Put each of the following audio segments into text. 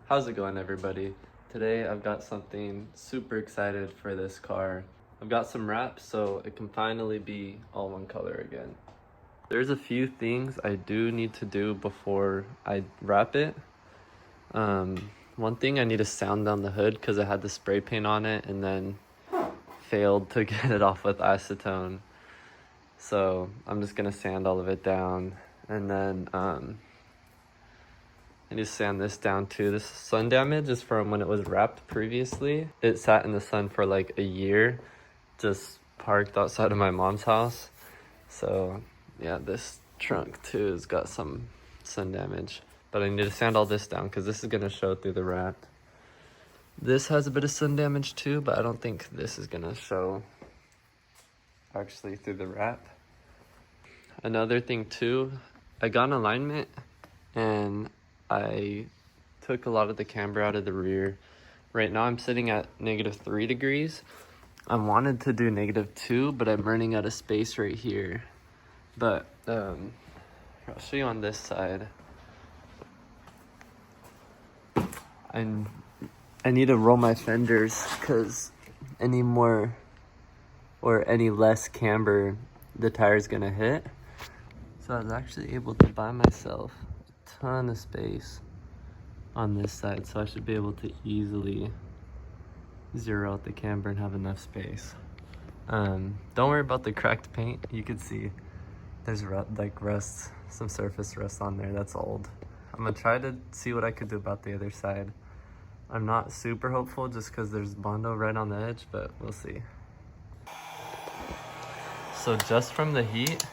How's it going, everybody? Today I've got something super excited for this car. I've got some wraps so it can finally be all one color again. There's a few things I do need to do before I wrap it. One thing, I need to sound down the hood because I had the spray paint on it and then failed to get it off with acetone. So I'm just gonna sand all of it down, and then I need to sand this down too. This sun damage is from when it was wrapped previously. It sat in the sun for like a year, just parked outside of my mom's house. So yeah, this trunk too has got some sun damage. But I need to sand all this down because this is gonna show through the wrap. This has a bit of sun damage too, but I don't think this is gonna show actually through the wrap. Another thing too, I got an alignment and I took a lot of the camber out of the rear. Right now I'm sitting at -3 degrees. I wanted to do -2, but I'm running out of space right here. But I'll show you on this side. I need to roll my fenders because any more or any less camber the tire's gonna hit. So I was actually able to buy myself a ton of space on this side, so I should be able to easily zero out the camber and have enough space. Don't worry about the cracked paint. You can see there's like rust, some surface rust on there. That's old. I'm gonna try to see what I could do about the other side. I'm not super hopeful just because there's Bondo right on the edge, but we'll see. So just from the heat,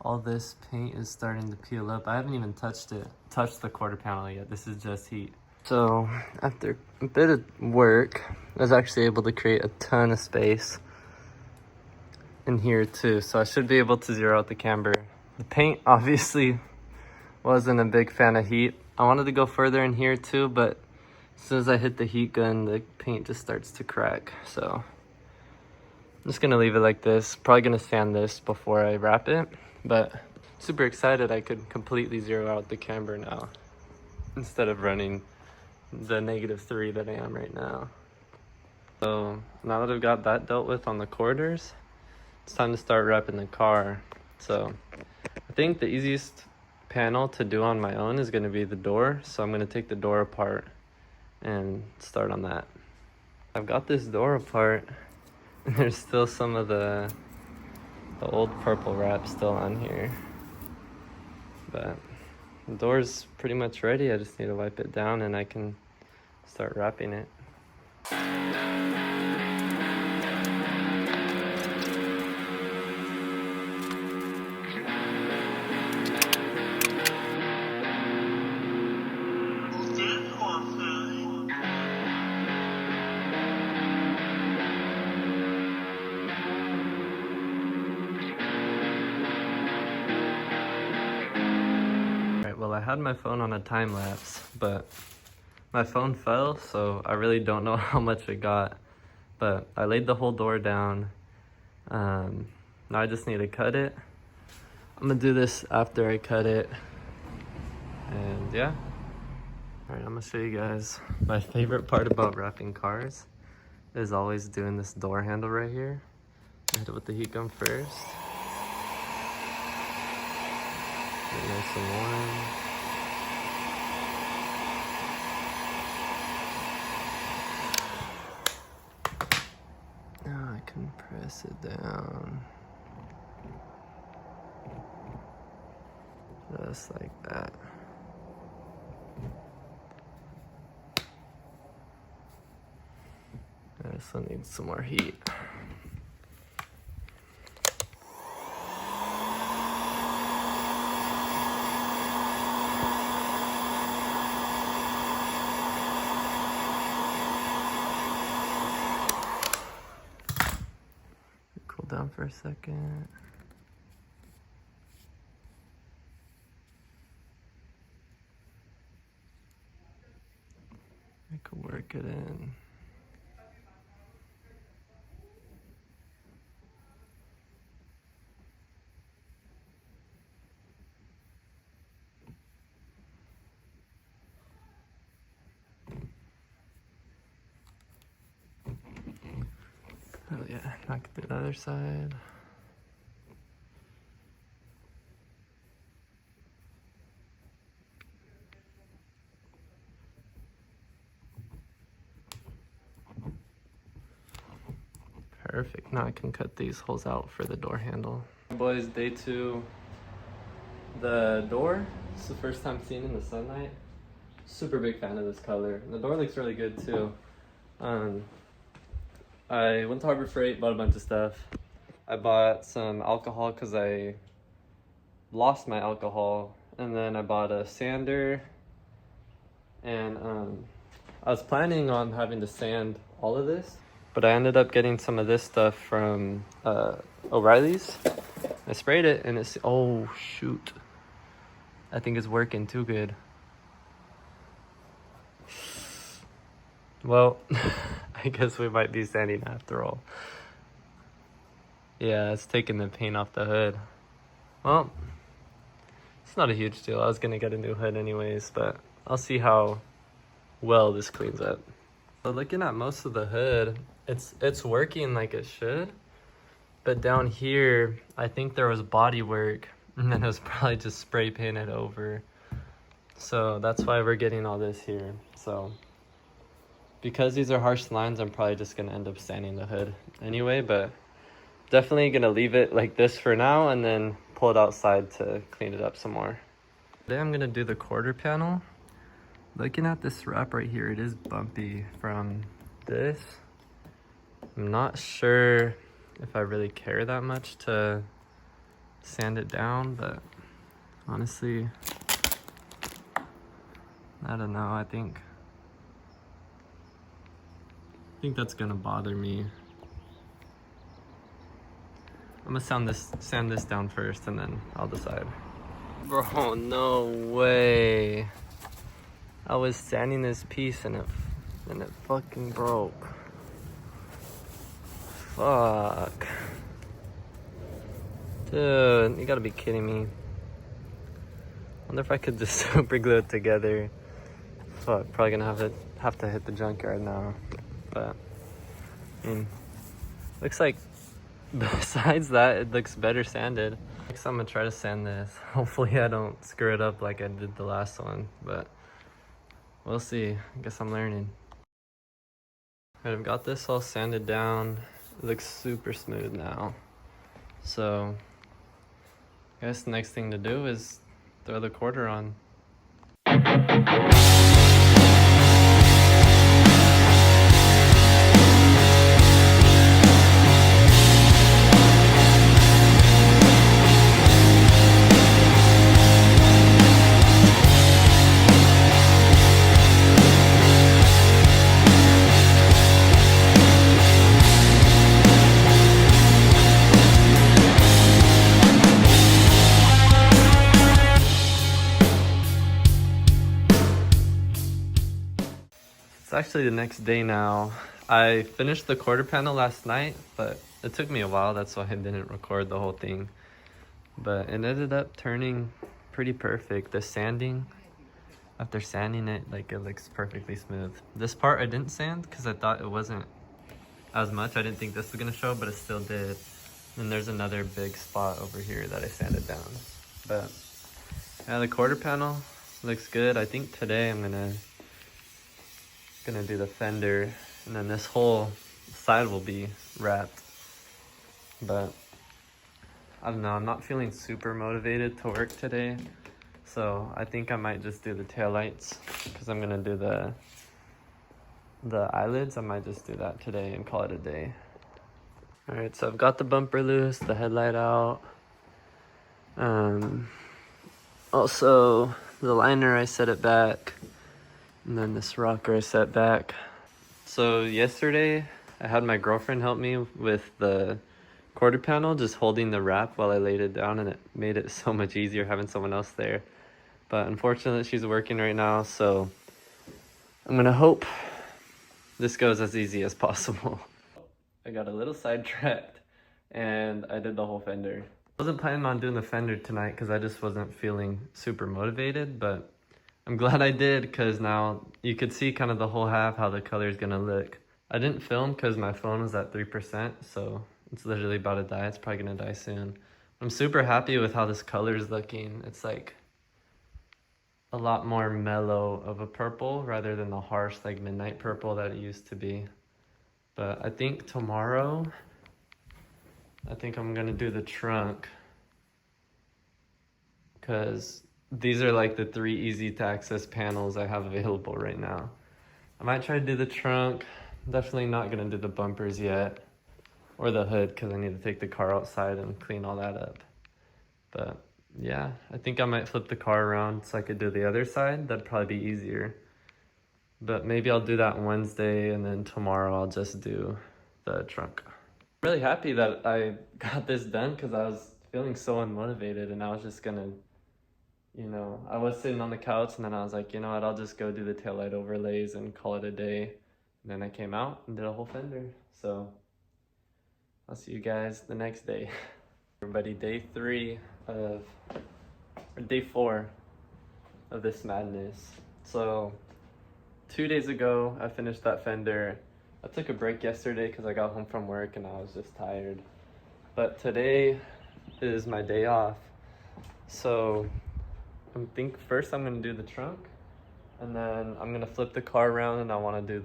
all this paint is starting to peel up. I haven't even touched the quarter panel yet. This is just heat. So after a bit of work, I was actually able to create a ton of space in here too. So I should be able to zero out the camber. The paint obviously wasn't a big fan of heat. I wanted to go further in here too, but as soon as I hit the heat gun, the paint just starts to crack. So I'm just gonna leave it like this. Probably gonna sand this before I wrap it, but super excited I could completely zero out the camber now instead of running the -3 that I am right now. So now that I've got that dealt with on the quarters, it's time to start wrapping the car. So I think the easiest panel to do on my own is gonna be the door. So I'm gonna take the door apart and start on that. I've got this door apart and there's still some of the old purple wrap still on here, but the door's pretty much ready. I just need to wipe it down and I can start wrapping it. Well, I had my phone on a time lapse, but my phone fell, so I really don't know how much it got. But I laid the whole door down. Now I just need to cut it. I'm gonna do this after I cut it. And yeah. All right, I'm gonna show you guys. My favorite part about wrapping cars is always doing this door handle right here. I hit it with the heat gun first. Get nice and warm. Now I can press it down. Just like that. This one needs some more heat. Cool down for a second. I could work it in. Yeah, knock it to the other side. Perfect. Now I can cut these holes out for the door handle. Boys, day 2. The door, it's the first time seeing it in the sunlight. Super big fan of this color. And the door looks really good too. I went to Harbor Freight, bought a bunch of stuff. I bought some alcohol because I lost my alcohol. And then I bought a sander. And I was planning on having to sand all of this, but I ended up getting some of this stuff from O'Reilly's. I sprayed it and it's, oh shoot. I think it's working too good. Well, I guess we might be sanding after all. Yeah, it's taking the paint off the hood. Well, it's not a huge deal. I was gonna get a new hood anyways, but I'll see how well this cleans up. But looking at most of the hood, it's working like it should. But down here, I think there was body work and then it was probably just spray painted over. So that's why we're getting all this here. So because these are harsh lines, I'm probably just gonna end up sanding the hood anyway, but definitely gonna leave it like this for now and then pull it outside to clean it up some more. Today I'm gonna do the quarter panel. Looking at this wrap right here, it is bumpy from this. I'm not sure if I really care that much to sand it down, but honestly, I don't know. I think that's gonna bother me. I'm gonna sand this down first and then I'll decide. Bro, no way. I was sanding this piece and it fucking broke. Fuck. Dude, you gotta be kidding me. Wonder if I could just super glue it together. Fuck, probably gonna have to hit the junkyard now. But I mean, looks like besides that, it looks better sanded. Next I'm gonna try to sand this. Hopefully I don't screw it up like I did the last one, but we'll see. I guess I'm learning. Alright, I've got this all sanded down. It looks super smooth now. So I guess the next thing to do is throw the quarter on. It's actually the next day now. I finished the quarter panel last night, but it took me a while. That's why I didn't record the whole thing. But it ended up turning pretty perfect. The sanding, after sanding it, like, it looks perfectly smooth. This part I didn't sand because I thought it wasn't as much. I didn't think this was gonna show, but it still did. And there's another big spot over here that I sanded down. But yeah, the quarter panel looks good. I think today I'm gonna do the fender, and then this whole side will be wrapped. But I don't know, I'm not feeling super motivated to work today, so I think I might just do the taillights because I'm gonna do the eyelids. I might just do that today and call it a day. All right, so I've got the bumper loose, the headlight out. Also the liner, I set it back. And then this rocker I set back. So yesterday, I had my girlfriend help me with the quarter panel, just holding the wrap while I laid it down, and it made it so much easier having someone else there. But unfortunately, she's working right now, so I'm gonna hope this goes as easy as possible. I got a little sidetracked, and I did the whole fender. I wasn't planning on doing the fender tonight because I just wasn't feeling super motivated, but I'm glad I did, because now you could see kind of the whole half how the color is gonna look I didn't film because my phone was at 3%, so it's literally about to die. It's probably gonna die soon. I'm super happy with how this color is looking. It's like a lot more mellow of a purple rather than the harsh like midnight purple that it used to be. But I think tomorrow, I think I'm gonna do the trunk because these are like the 3 easy to access panels I have available right now. I might try to do the trunk. Definitely not gonna do the bumpers yet or the hood because I need to take the car outside and clean all that up. But yeah, I think I might flip the car around so I could do the other side. That'd probably be easier. But maybe I'll do that Wednesday and then tomorrow I'll just do the trunk. I'm really happy that I got this done because I was feeling so unmotivated and I was just gonna, you know, I was sitting on the couch and then I was like, you know what, I'll just go do the taillight overlays and call it a day. And then I came out and did a whole fender. So I'll see you guys the next day. Everybody, day 4 of this madness. So 2 days ago, I finished that fender. I took a break yesterday because I got home from work and I was just tired. But today is my day off. So first I'm gonna do the trunk and then I'm gonna flip the car around and I wanna do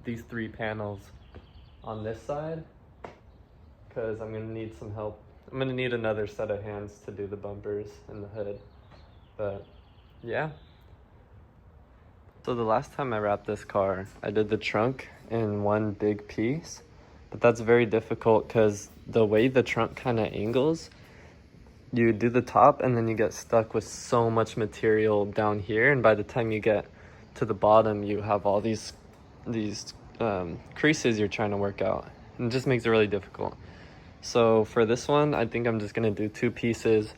these 3 panels on this side because I'm gonna need some help. I'm gonna need another set of hands to do the bumpers and the hood. But yeah. So the last time I wrapped this car, I did the trunk in one big piece, but that's very difficult because the way the trunk kind of angles, you do the top and then you get stuck with so much material down here, and by the time you get to the bottom, you have all these creases you're trying to work out, and it just makes it really difficult. So for this one, I think I'm just gonna do 2 pieces.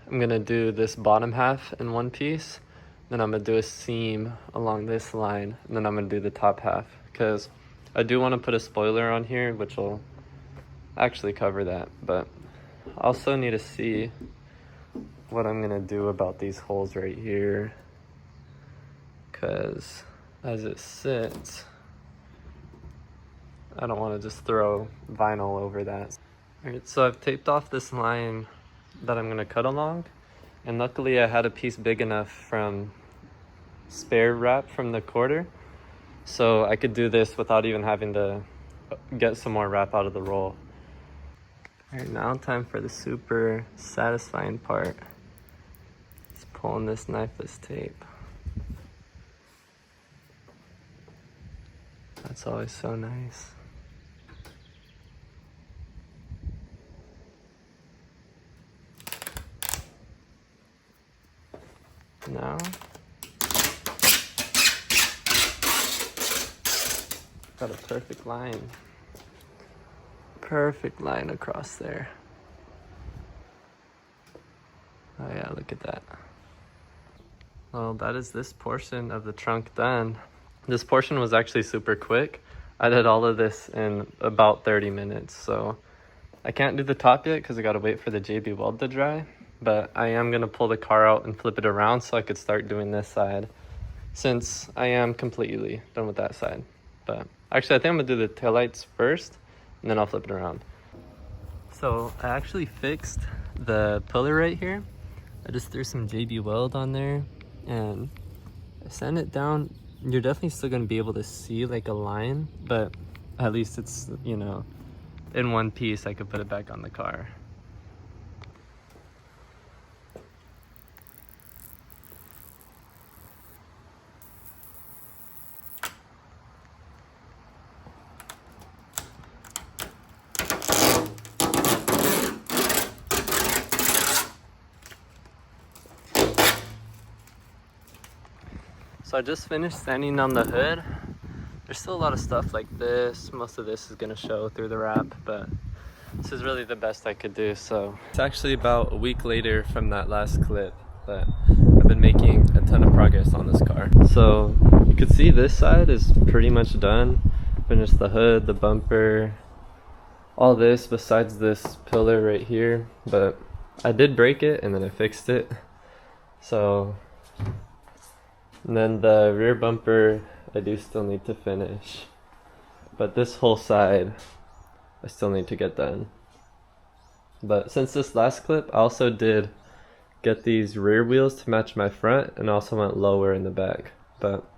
I'm gonna do this bottom half in one piece, then I'm gonna do a seam along this line, and then I'm gonna do the top half because I do want to put a spoiler on here which will actually cover that. But I also need to see what I'm gonna do about these holes right here because as it sits, I don't want to just throw vinyl over that. Alright, so I've taped off this line that I'm gonna cut along, and luckily I had a piece big enough from spare wrap from the quarter, so I could do this without even having to get some more wrap out of the roll. Alright, now time for the super satisfying part. Just pulling this knifeless tape. That's always so nice. Now, got a perfect line. Perfect line across there. Oh yeah, look at that. Well, that is this portion of the trunk done. This portion was actually super quick. I did all of this in about 30 minutes, so I can't do the top yet because I gotta wait for the JB weld to dry. But I am gonna pull the car out and flip it around so I could start doing this side, since I am completely done with that side. But actually I think I'm gonna do the taillights first and then I'll flip it around. So I actually fixed the pillar right here. I just threw some JB weld on there and I sand it down. You're definitely still gonna be able to see like a line, but at least it's, you know, in one piece. I could put it back on the car. So I just finished sanding on the hood. There's still a lot of stuff like this. Most of this is gonna show through the wrap, but this is really the best I could do. So it's actually about a week later from that last clip, but I've been making a ton of progress on this car. So you can see this side is pretty much done. Finished the hood, the bumper, all this besides this pillar right here, but I did break it and then I fixed it. So, and then the rear bumper I do still need to finish. but this whole side I still need to get done. But since this last clip, I also did get these rear wheels to match my front and also went lower in the back. But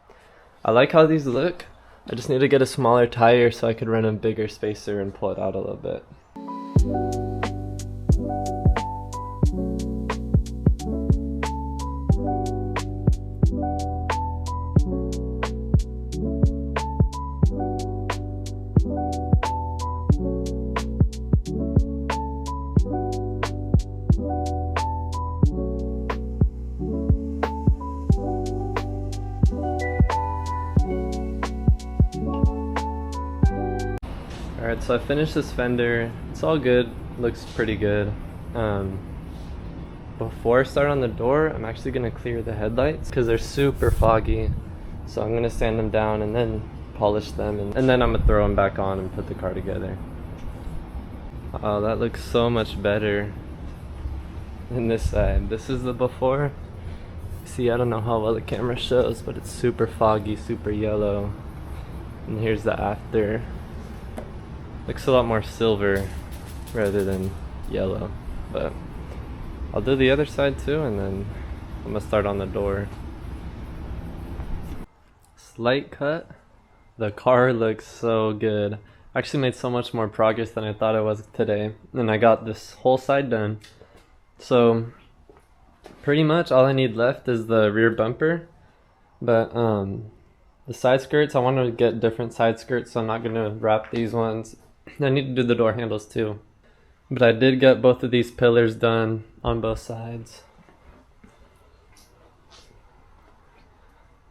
I like how these look. I just need to get a smaller tire so I could run a bigger spacer and pull it out a little bit. Alright, so I finished this fender. It's all good, looks pretty good. Before I start on the door, I'm actually gonna clear the headlights because they're super foggy. So I'm gonna sand them down and then polish them, and then I'm gonna throw them back on and put the car together. Oh, that looks so much better than this side. This is the before. See, I don't know how well the camera shows, but it's super foggy, super yellow. And here's the after. Looks a lot more silver rather than yellow, but I'll do the other side too, and then I'm gonna start on the door. Slight cut. The car looks so good. I actually made so much more progress than I thought I was today, and I got this whole side done. So pretty much all I need left is the rear bumper, but the side skirts, I want to get different side skirts, so I'm not gonna wrap these ones. I need to do the door handles too. But I did get both of these pillars done on both sides.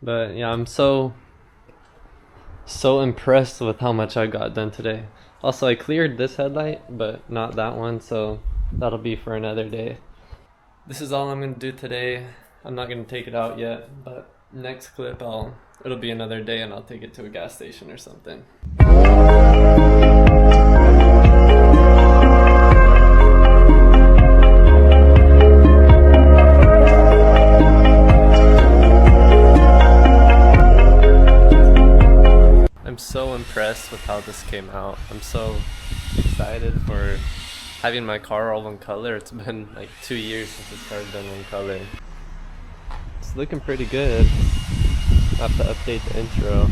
But yeah, I'm so impressed with how much I got done today. Also, I cleared this headlight, but not that one, so that'll be for another day. This is all I'm gonna do today. I'm not gonna take it out yet, but next clip it'll be another day and I'll take it to a gas station or something. I'm so impressed with how this came out. I'm so excited for having my car all one color. It's been like 2 years since this car's been one color. It's looking pretty good. I have to update the intro.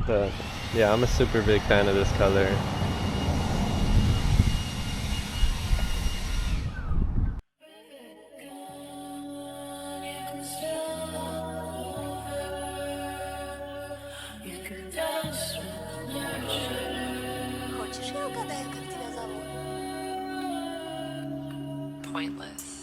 But yeah, I'm a super big fan of this color. Хочешь, я угадаю, как тебя зовут? Pointless.